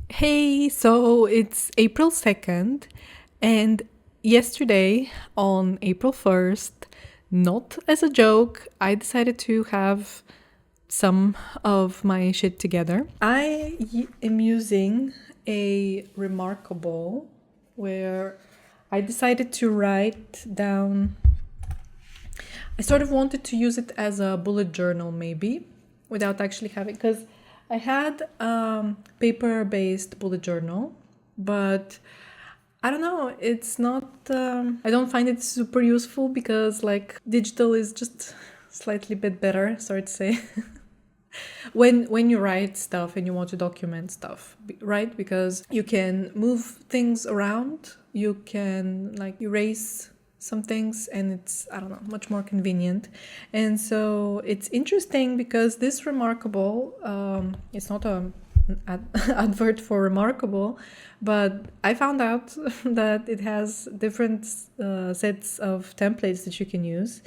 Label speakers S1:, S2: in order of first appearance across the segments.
S1: Hey, so it's April 2nd, and yesterday on April 1st, not as a joke, I decided to have some of my shit together. I am using a Remarkable where I decided to write down. I sort of wanted to use it as a bullet journal, maybe, without actually having, because I had paper-based bullet journal, but I don't know, it's not, I don't find it super useful because like digital is just slightly bit better, sorry to say. when you write stuff and you want to document stuff, right? Because you can move things around, you can like erase some things, and it's, I don't know, much more convenient. And so it's interesting because this Remarkable, it's not an advert for Remarkable, but I found out that it has different sets of templates that you can use.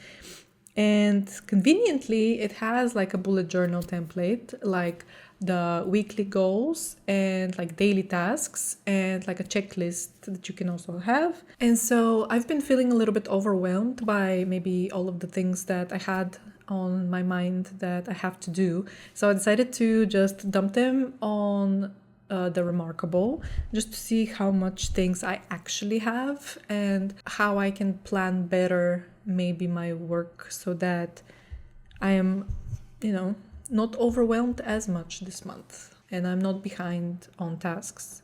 S1: And conveniently, it has like a bullet journal template, like the weekly goals and like daily tasks and like a checklist that you can also have. And so I've been feeling a little bit overwhelmed by maybe all of the things that I had on my mind that I have to do. So I decided to just dump them on the Remarkable, just to see how much things I actually have and how I can plan better maybe my work so that I am, not overwhelmed as much this month and I'm not behind on tasks.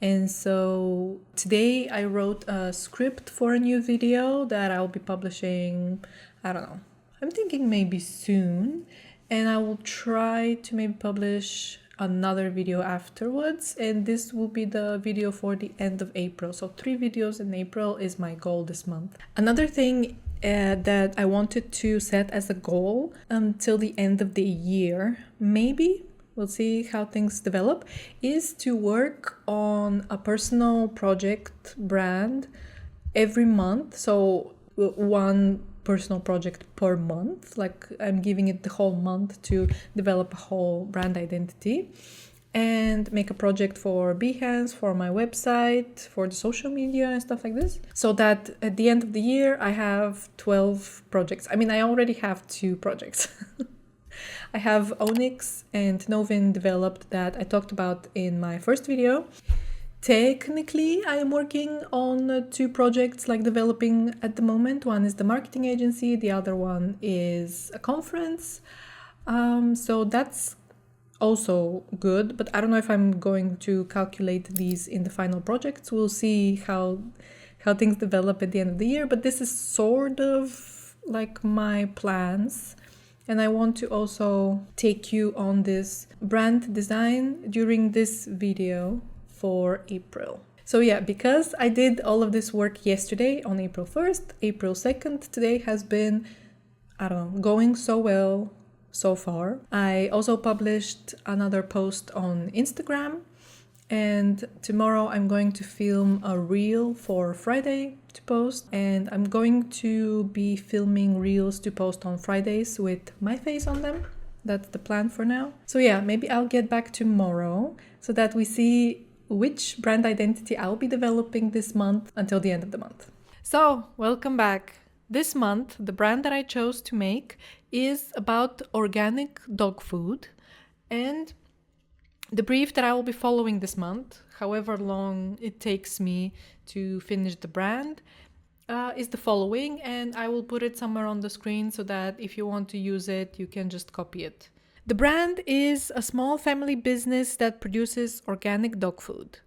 S1: And so today I wrote a script for a new video that I'll be publishing, I don't know, I'm thinking maybe soon, and I will try to maybe publish another video afterwards, and this will be the video for the end of April. So 3 videos in April is my goal this month. Another thing that I wanted to set as a goal until the end of the year, maybe, we'll see how things develop, is to work on a personal project brand every month. So one personal project per month, like I'm giving it the whole month to develop a whole brand identity and make a project for Behance, for my website, for the social media and stuff like this, so that at the end of the year I have 12 projects. I mean, I already have 2 projects. I have Onyx and Novin developed that I talked about in my first video. Technically, I am working on 2 projects, like developing at the moment. One is the marketing agency, the other one is a conference. So that's also good, but I don't know if I'm going to calculate these in the final projects. We'll see how things develop at the end of the year, but this is sort of like my plans. And I want to also take you on this brand design during this video for April. So yeah, because I did all of this work yesterday on April 1st, April 2nd, today has been, I don't know, going so well so far. I also published another post on Instagram, and tomorrow I'm going to film a reel for Friday to post, and I'm going to be filming reels to post on Fridays with my face on them. That's the plan for now. So yeah, maybe I'll get back tomorrow so that we see which brand identity I'll be developing this month until the end of the month. So, welcome back. This month, the brand that I chose to make is about organic dog food, and the brief that I will be following this month, however long it takes me to finish the brand, is the following, and I will put it somewhere on the screen so that if you want to use it, you can just copy it. The brand is a small family business that produces organic dog food.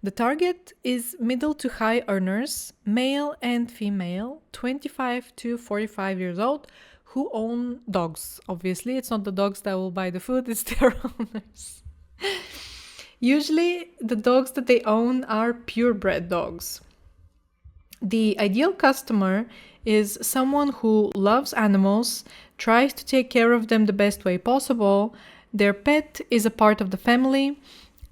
S1: The target is middle to high earners, male and female, 25 to 45 years old, who own dogs. Obviously, it's not the dogs that will buy the food, it's their owners. Usually, the dogs that they own are purebred dogs. The ideal customer is someone who loves animals, tries to take care of them the best way possible, their pet is a part of the family,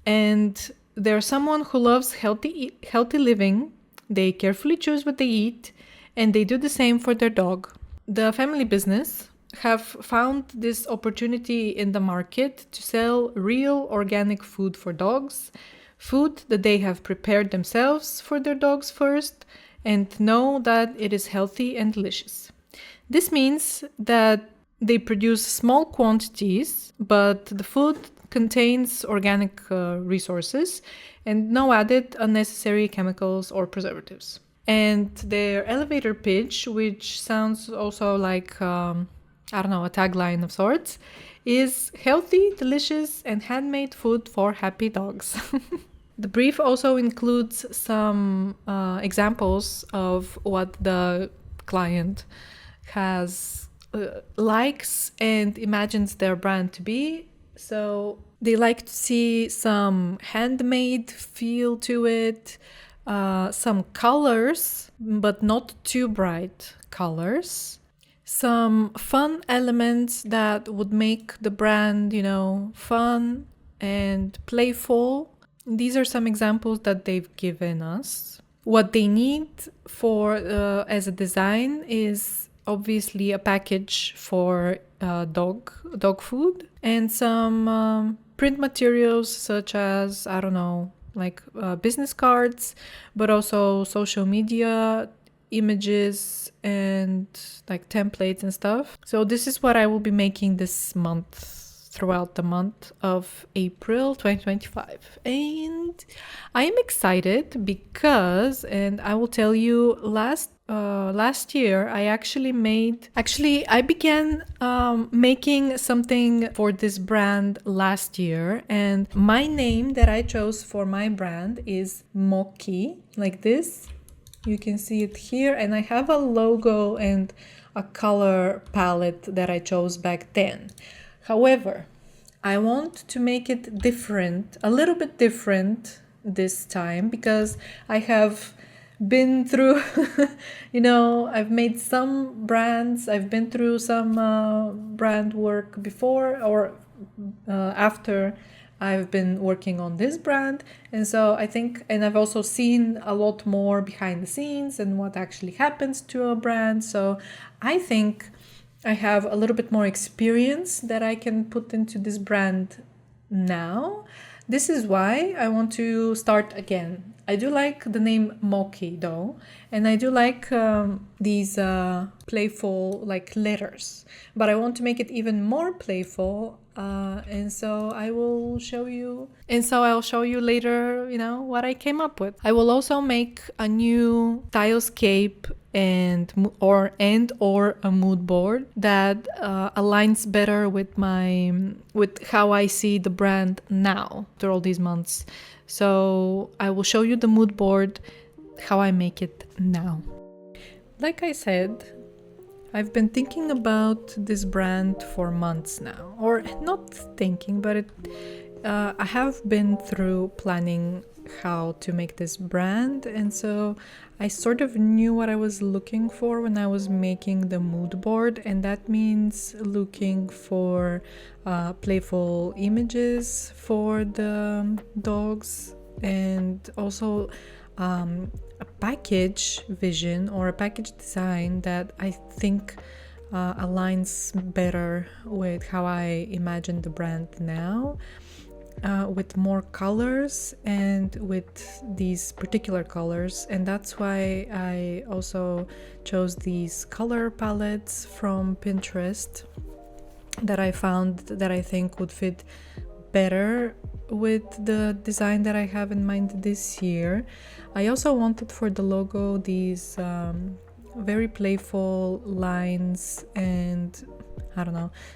S1: and they're someone who loves healthy living, they carefully choose what they eat, and they do the same for their dog. The family business have found this opportunity in the market to sell real organic food for dogs, food that they have prepared themselves for their dogs first, and know that it is healthy and delicious. This means that they produce small quantities, but the food contains organic resources and no added unnecessary chemicals or preservatives. And their elevator pitch, which sounds also like, a tagline of sorts, is healthy, delicious, and handmade food for happy dogs. The brief also includes some examples of what the client has likes and imagines their brand to be. So they like to see some handmade feel to it, some colors, but not too bright colors, some fun elements that would make the brand, fun and playful. These are some examples that they've given us. What they need for as a design is obviously a package for dog food and some print materials such as, business cards, but also social media images and like templates and stuff. So this is what I will be making this month, throughout the month of April 2025. And I am excited because, and I will tell you, last year I began making something for this brand last year, and my name that I chose for my brand is Moki, like this. You can see it here, and I have a logo and a color palette that I chose back then. However, I want to make it different, a little bit different this time, because I have been through, I've made some brands, I've been through some brand work before or after I've been working on this brand. And so I think, and I've also seen a lot more behind the scenes and what actually happens to a brand. So I think I have a little bit more experience that I can put into this brand now. This is why I want to start again. I do like the name Moki though, and I do like these playful like letters, but I want to make it even more playful, and so I'll show you later, what I came up with. I will also make a new stylescape or a mood board that aligns better with how I see the brand now after all these months. So I will show you the mood board, how I make it now. Like I said, I've been thinking about this brand for months now, or not thinking, but I have been through planning how to make this brand, and so I sort of knew what I was looking for when I was making the mood board, and that means looking for playful images for the dogs, and also a package vision or a package design that I think aligns better with how I imagine the brand now. With more colors and with these particular colors, and that's why I also chose these color palettes from Pinterest that I found that I think would fit better with the design that I have in mind this year. I also wanted for the logo these very playful lines and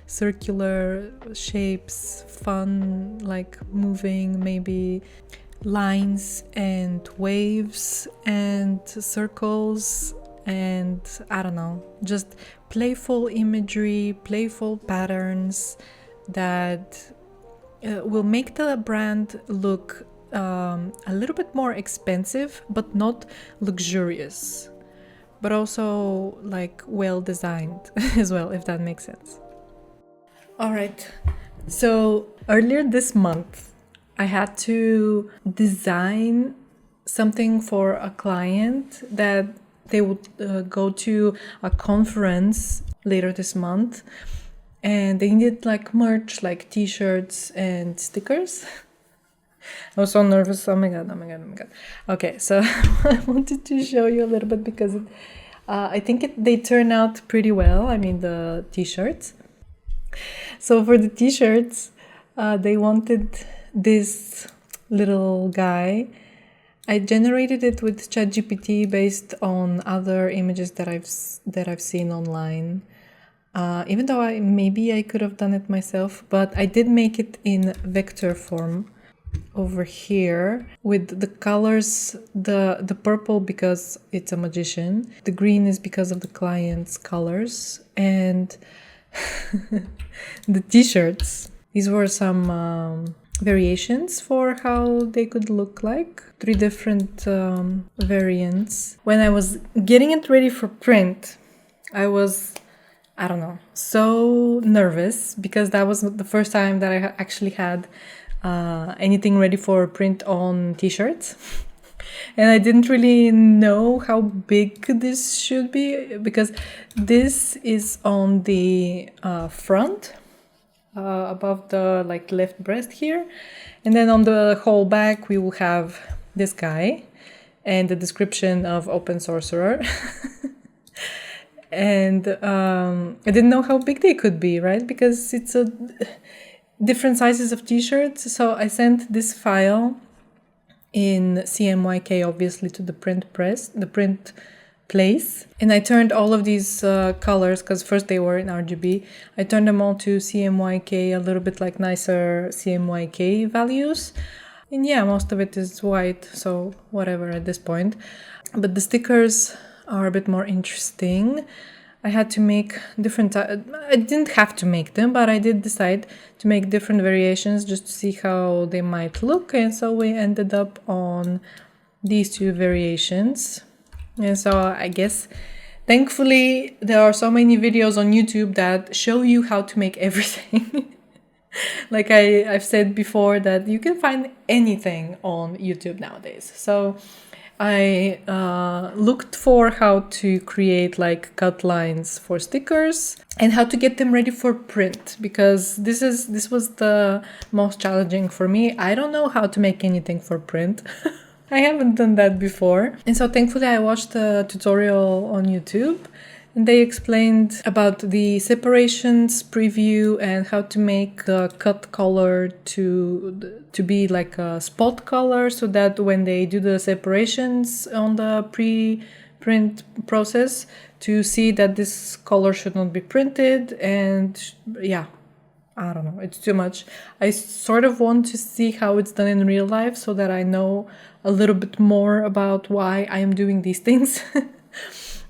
S1: circular shapes, fun, like moving maybe lines and waves and circles, and just playful imagery, playful patterns that will make the brand look a little bit more expensive, but not luxurious, but also like well designed as well, if that makes sense. All right, so earlier this month I had to design something for a client that They would go to a conference later this month, and they needed like merch, like t-shirts and stickers. I was so nervous. Oh my god. Okay, so I wanted to show you a little bit because I think they turn out pretty well. I mean, the t-shirts. So for the t-shirts, they wanted this little guy. I generated it with ChatGPT based on other images that I've seen online. Even though maybe I could have done it myself, but I did make it in vector form over here with the colors, the purple because it's a magician, the green is because of the client's colors, and the t-shirts. These were some variations for how they could look like. 3 different variants. When I was getting it ready for print, I was, I don't know, so nervous because that was the first time that I actually had anything ready for print on t-shirts. And I didn't really know how big this should be because this is on the front, above the like left breast here, and then on the whole back we will have this guy and the description of Open Sorcerer. And I didn't know how big they could be, right? Because it's a different sizes of t-shirts. So I sent this file in CMYK, obviously, to the print place. And I turned all of these colors, because first they were in RGB. I turned them all to CMYK, a little bit like nicer CMYK values. And yeah, most of it is white, so whatever at this point. But the stickers are a bit more interesting. I had to make different, I didn't have to make them, but I did decide to make different variations just to see how they might look. And so we ended up on these 2 variations. And so I guess, thankfully, there are so many videos on YouTube that show you how to make everything. Like I've said before, that you can find anything on YouTube nowadays. So I looked for how to create like cut lines for stickers and how to get them ready for print, because this was the most challenging for me. I don't know how to make anything for print. I haven't done that before. And so thankfully I watched a tutorial on YouTube, and they explained about the separations preview and how to make the cut color to be like a spot color, so that when they do the separations on the pre-print process, to see that this color should not be printed. And yeah, I don't know, it's too much. I sort of want to see how it's done in real life so that I know a little bit more about why I am doing these things.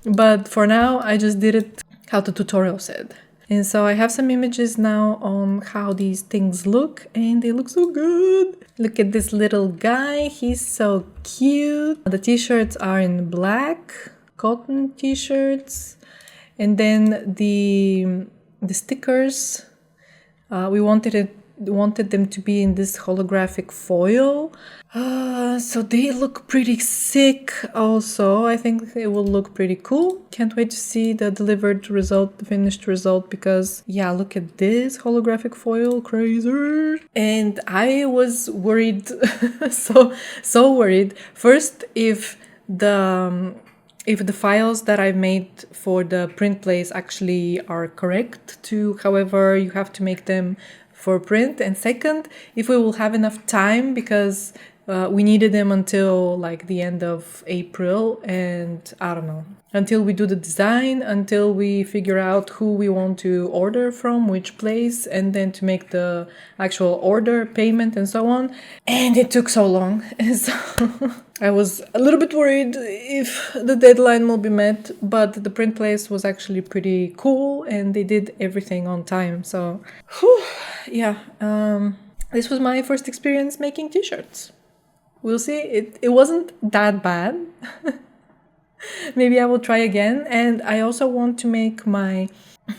S1: But for now, I just did it how the tutorial said. And so I have some images now on how these things look, and they look so good. Look at this little guy, he's so cute. The t-shirts are in black, cotton t-shirts. And then the stickers, we wanted them to be in this holographic foil. So they look pretty sick also. I think they will look pretty cool. Can't wait to see the delivered result, the finished result, because yeah, look at this holographic foil, crazy. And I was worried, so worried. First, if the files that I've made for the print place actually are correct to however you have to make them for print, and second, if we will have enough time, because we needed them until like the end of April, and I don't know, until we do the design, until we figure out who we want to order from, which place, and then to make the actual order, payment, and so on. And it took so long. And so I was a little bit worried if the deadline will be met, but the print place was actually pretty cool and they did everything on time. So, yeah, this was my first experience making t-shirts. We'll see. It wasn't that bad. Maybe I will try again. And I also want to make my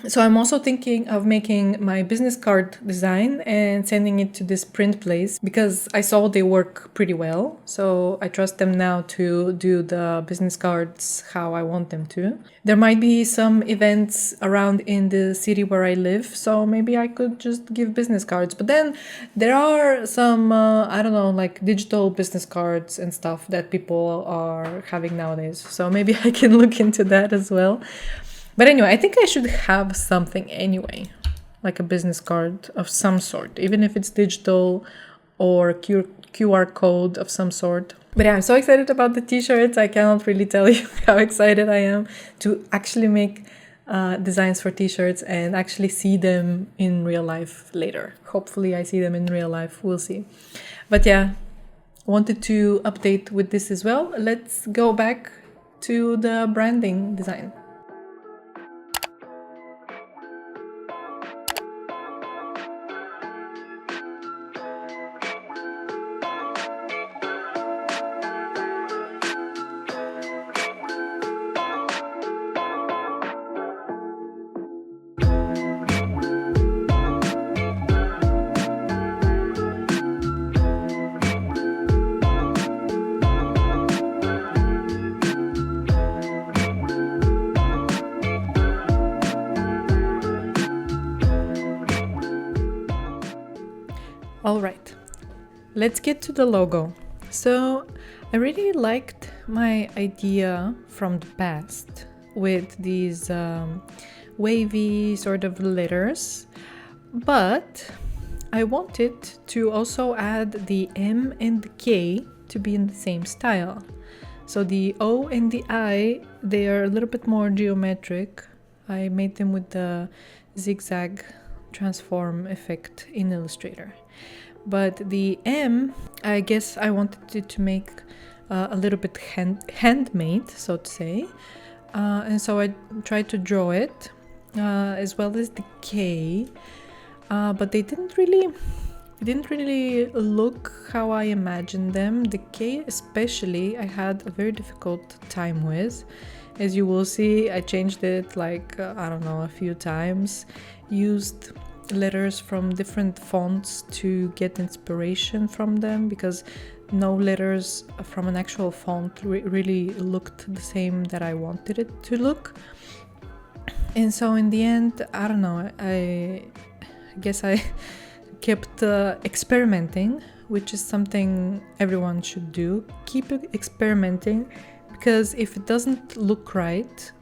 S1: So I'm also thinking of making my business card design and sending it to this print place because I saw they work pretty well. So I trust them now to do the business cards how I want them to. There might be some events around in the city where I live, so maybe I could just give business cards. But then there are some, I don't know, like digital business cards and stuff that people are having nowadays. So maybe I can look into that as well. But anyway, I think I should have something anyway, like a business card of some sort, even if it's digital or QR code of some sort. But yeah, I'm so excited about the t-shirts. I cannot really tell you how excited I am to actually make designs for t-shirts and actually see them in real life later. Hopefully I see them in real life. We'll see. But yeah, wanted to update with this as well. Let's go back to the branding design. All right, let's get to the logo. So I really liked my idea from the past with these wavy sort of letters, but I wanted to also add the M and the K to be in the same style. So the O and the I, they are a little bit more geometric. I made them with the zigzag transform effect in Illustrator. But the M, I guess I wanted it to make a little bit handmade, so to say. And so I tried to draw it, as well as the K. But they didn't really look how I imagined them. The K especially, I had a very difficult time with. As you will see, I changed it like, I don't know, a few times. Used letters from different fonts to get inspiration from them because no letters from an actual font really looked the same that I wanted it to look. And so in the end, I don't know, I guess I kept experimenting, which is something everyone should do. Keep experimenting, because if it doesn't look right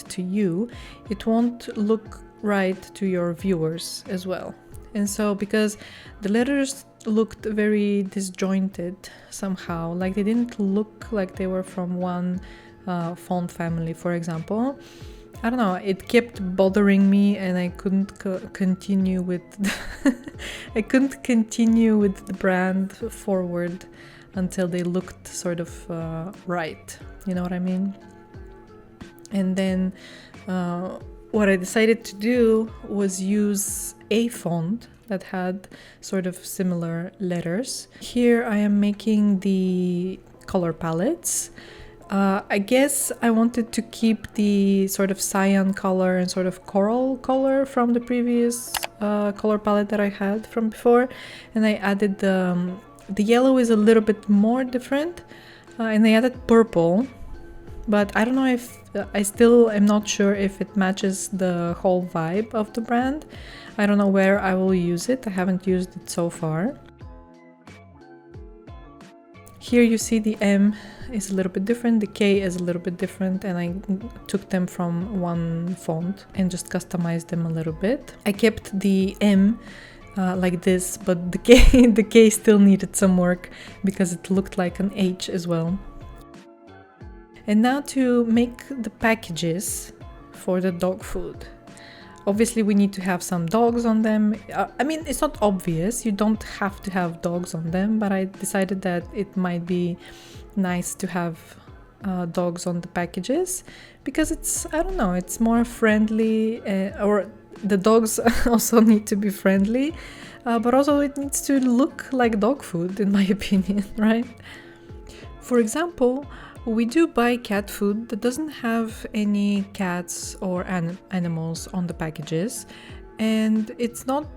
S1: to you, it won't look right to your viewers as well. And so because the letters looked very disjointed somehow, like they didn't look like they were from one font family, for example, I don't know, it kept bothering me and I couldn't continue with I couldn't continue with the brand forward until they looked sort of right, you know what I mean? And then what I decided to do was use a font that had sort of similar letters. Here I am making the color palettes. I guess I wanted to keep the sort of cyan color and sort of coral color from the previous color palette that I had from before, and I added the yellow is a little bit more different, and I added purple. But I don't know if I still am not sure if it matches the whole vibe of the brand. I don't know where I will use it. I haven't used it so far. Here you see the M is a little bit different, the K is a little bit different, and I took them from one font and just customized them a little bit. I kept the M like this, but the K still needed some work because it looked like an H as well. And now to make the packages for the dog food. Obviously we need to have some dogs on them. I mean, it's not obvious, you don't have to have dogs on them, but I decided that it might be nice to have dogs on the packages because it's, I don't know, it's more friendly, or the dogs also need to be friendly, but also it needs to look like dog food in my opinion, right? For example, We do buy cat food that doesn't have any cats or animals on the packages, and it's not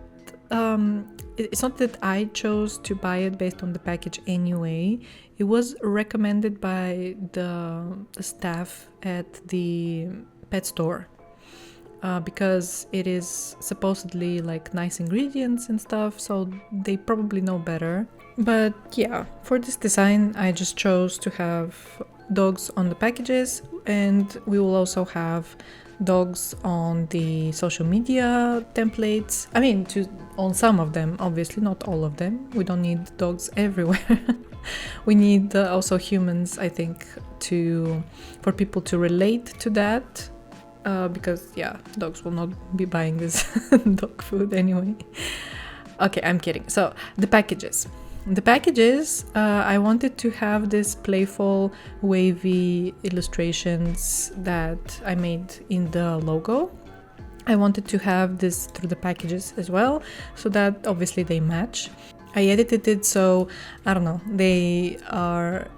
S1: that I chose to buy it based on the package anyway. It was recommended by the staff at the pet store. Because it is supposedly like nice ingredients and stuff, so they probably know better. But yeah, for this design, I just chose to have dogs on the packages, and we will also have dogs on the social media templates. I mean, on some of them, obviously, not all of them. We don't need dogs everywhere. We need also humans, I think, for people to relate to that. Because yeah, dogs will not be buying this dog food anyway. Okay, I'm kidding. So the packages, I wanted to have this playful wavy illustrations that I made in the logo. I wanted to have this through the packages as well, so that obviously they match. I edited it so, I don't know, they are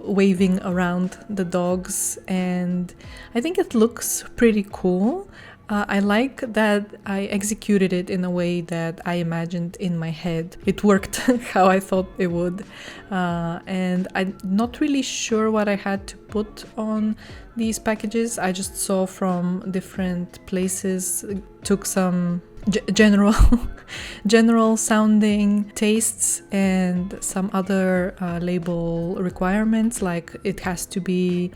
S1: waving around the dogs, and I think it looks pretty cool. I like that I executed it in a way that I imagined in my head. It worked how I thought it would. And I'm not really sure what I had to put on these packages. I just saw from different places, took some general sounding tastes and some other label requirements, like it has to be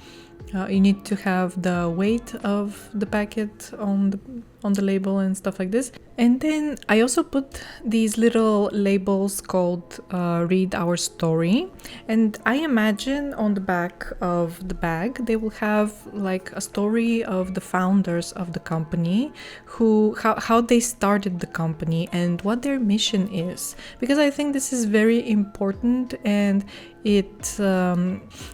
S1: you need to have the weight of the packet on the label and stuff like this. And then I also put these little labels called read our story, and I imagine on the back of the bag they will have like a story of the founders of the company, how they started the company and what their mission is, because I think this is very important and it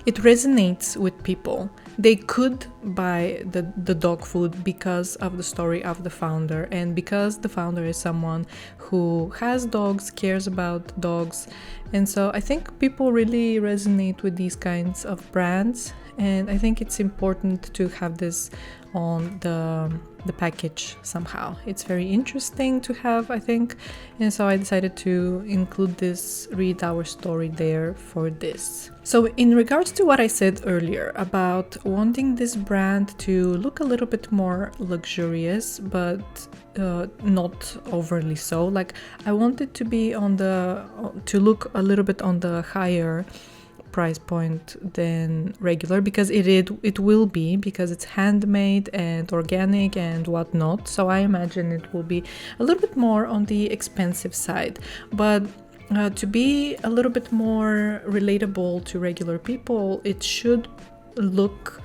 S1: resonates with people. They could buy the dog food because of the story of the founder, and because the founder is someone who has dogs, cares about dogs. And so I think people really resonate with these kinds of brands, and I think it's important to have this on the package somehow. It's very interesting to have, I think, and so I decided to include this read our story there for this. So in regards to what I said earlier about wanting this brand to look a little bit more luxurious, but not overly so, like I wanted to be to look a little bit on the higher price point than regular, because it will be, because it's handmade and organic and whatnot. So I imagine it will be a little bit more on the expensive side, but to be a little bit more relatable to regular people, it should look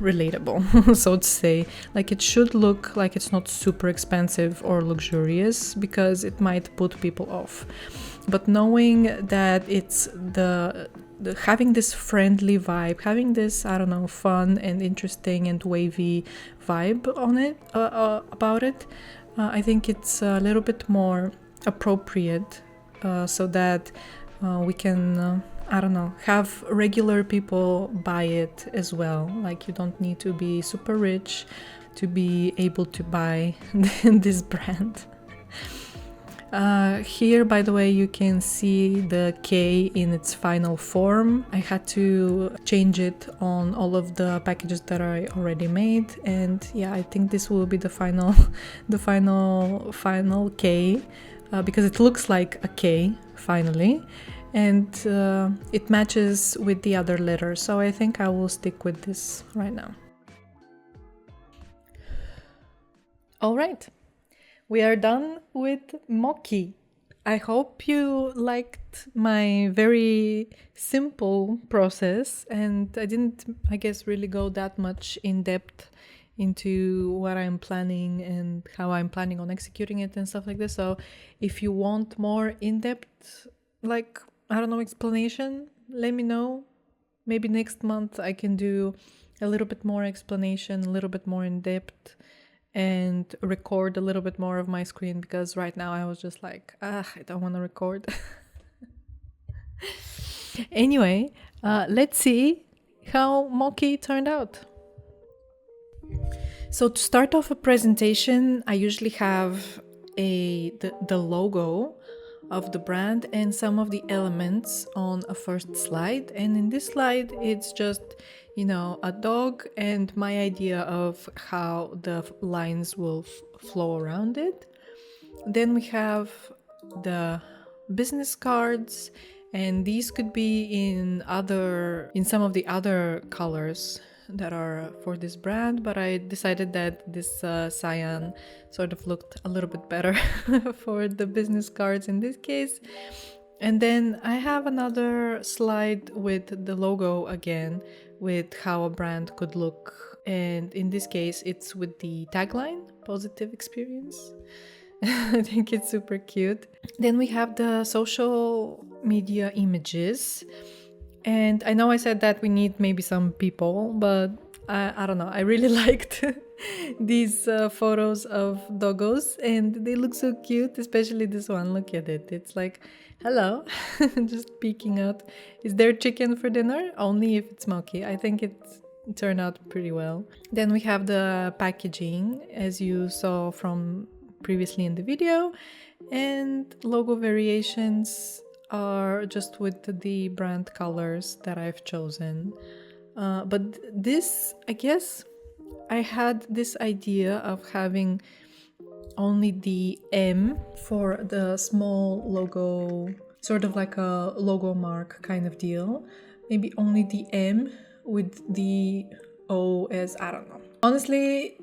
S1: relatable, so to say. Like it should look like it's not super expensive or luxurious, because it might put people off. But knowing that it's the having this friendly vibe, having this, I don't know, fun and interesting and wavy vibe on it, about it, I think it's a little bit more appropriate, so that we can I don't know, have regular people buy it as well. Like you don't need to be super rich to be able to buy this brand. Here, by the way, you can see the K in its final form. I had to change it on all of the packages that I already made, and yeah, I think this will be the final K, because it looks like a K finally, and it matches with the other letters, so I think I will stick with this right now. All right. We are done with Moki. I hope you liked my very simple process, and I didn't, I guess, really go that much in depth into what I'm planning and how I'm planning on executing it and stuff like this. So if you want more in-depth, like, I don't know, explanation, let me know. Maybe next month I can do a little bit more explanation, a little bit more in depth, and record a little bit more of my screen, because right now I was just like, I don't want to record. Anyway, let's see how Moki turned out. So to start off a presentation, I usually have the logo of the brand and some of the elements on a first slide. And in this slide, it's just, a dog and my idea of how the lines will flow around it. Then we have the business cards, and these could be in some of the other colors that are for this brand, but I decided that this cyan sort of looked a little bit better for the business cards in this case. And then I have another slide with the logo again, with how a brand could look, and in this case it's with the tagline, positive experience. I think it's super cute. Then we have the social media images. And I know I said that we need maybe some people, but I don't know. I really liked these photos of doggos, and they look so cute, especially this one. Look at it. It's like, hello, just peeking out. Is there chicken for dinner? Only if it's smoky. I think it turned out pretty well. Then we have the packaging, as you saw from previously in the video, and logo variations are just with the brand colors that I've chosen. But this, I guess, I had this idea of having only the M for the small logo, sort of like a logo mark kind of deal. Maybe only the M with the O as, I don't know. Honestly,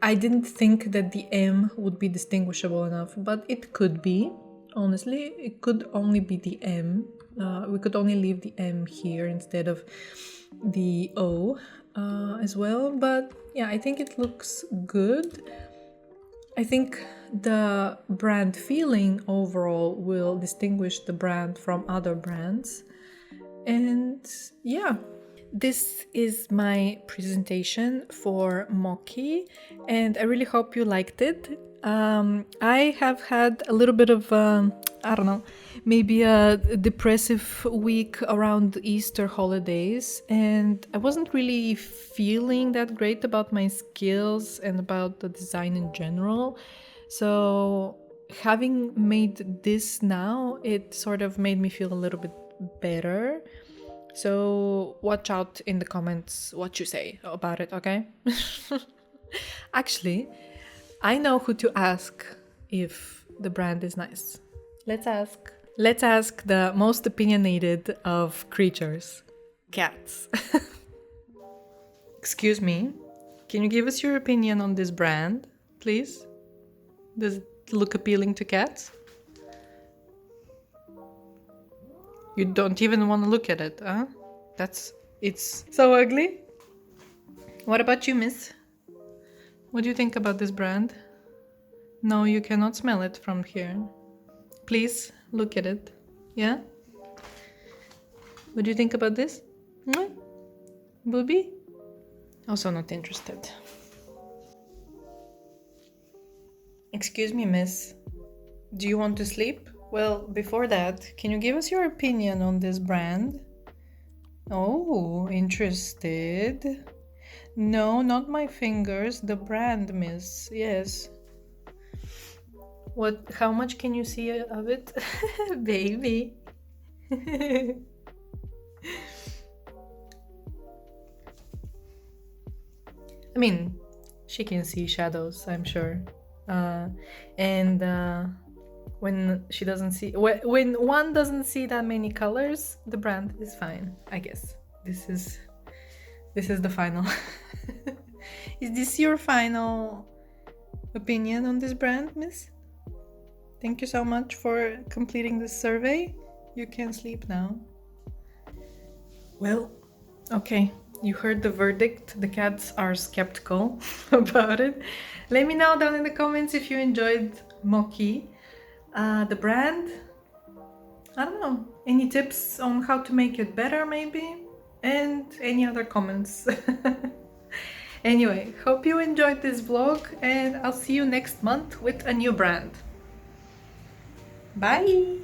S1: I didn't think that the M would be distinguishable enough, but it could be. Honestly, it could only be the M. We could only leave the M here instead of the O as well. But yeah, I think it looks good. I think the brand feeling overall will distinguish the brand from other brands. And yeah, this is my presentation for Moki, and I really hope you liked it. I have had a little bit of, I don't know, maybe a depressive week around Easter holidays, and I wasn't really feeling that great about my skills and about the design in general. So having made this now, it sort of made me feel a little bit better. So watch out in the comments what you say about it, okay? Actually, I know who to ask if the brand is nice. Let's ask. Let's ask the most opinionated of creatures, cats. Excuse me, can you give us your opinion on this brand, please? Does it look appealing to cats? You don't even want to look at it, huh? It's so ugly. What about you, miss? What do you think about this brand? No, you cannot smell it from here. Please look at it. Yeah? What do you think about this? Booby? Also not interested. Excuse me, miss. Do you want to sleep? Well, before that, can you give us your opinion on this brand? Oh, interested. No, not my fingers, the brand, miss. Yes. What? How much can you see of it? Baby. I mean, she can see shadows, I'm sure. When she doesn't see, when one doesn't see that many colors, the brand is fine, I guess. This is the final. Is this your final opinion on this brand, miss? Thank you so much for completing this survey. You can sleep now. Well, okay, you heard the verdict. The cats are skeptical about it. Let me know down in the comments if you enjoyed Moki. The brand, I don't know, any tips on how to make it better maybe, and any other comments. Anyway, hope you enjoyed this vlog, and I'll see you next month with a new brand. Bye!